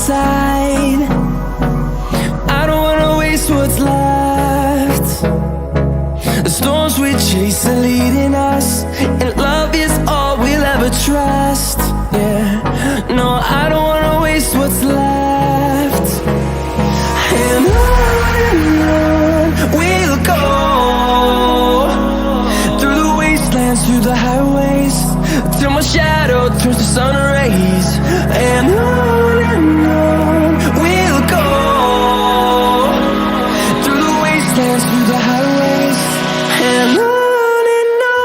side. I don't wanna waste what's left. The storms we chase are leading us, and love is all we'll ever trust. Yeah, no, I don't wanna waste what's left. And on we'll go, through the wastelands, through the highways, till my shadow turns to sun rays. And on we'll go, through the wastelands, through the highways, and on we'll go.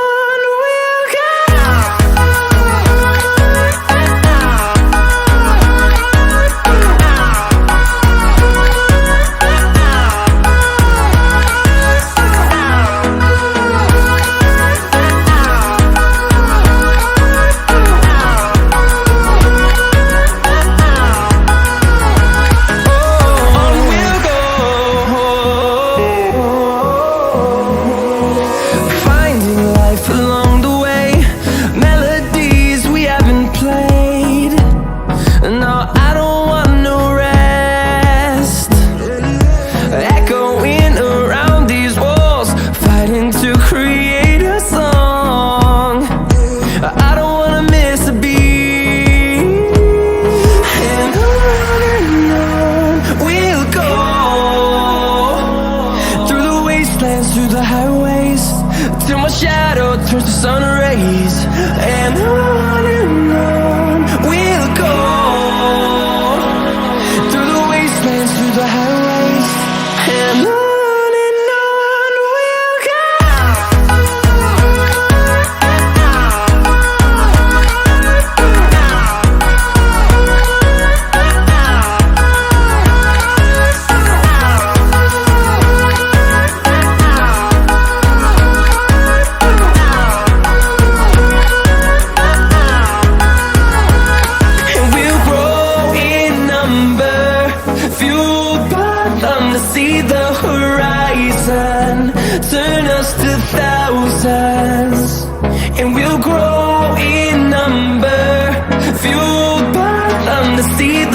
Through the highways, till my shadow turns to sun rays. And on we'll go, through the wastelands, through the highways, and on we'll go. See the horizon, turn us to thousands, and we'll grow in number, fueled by them to see the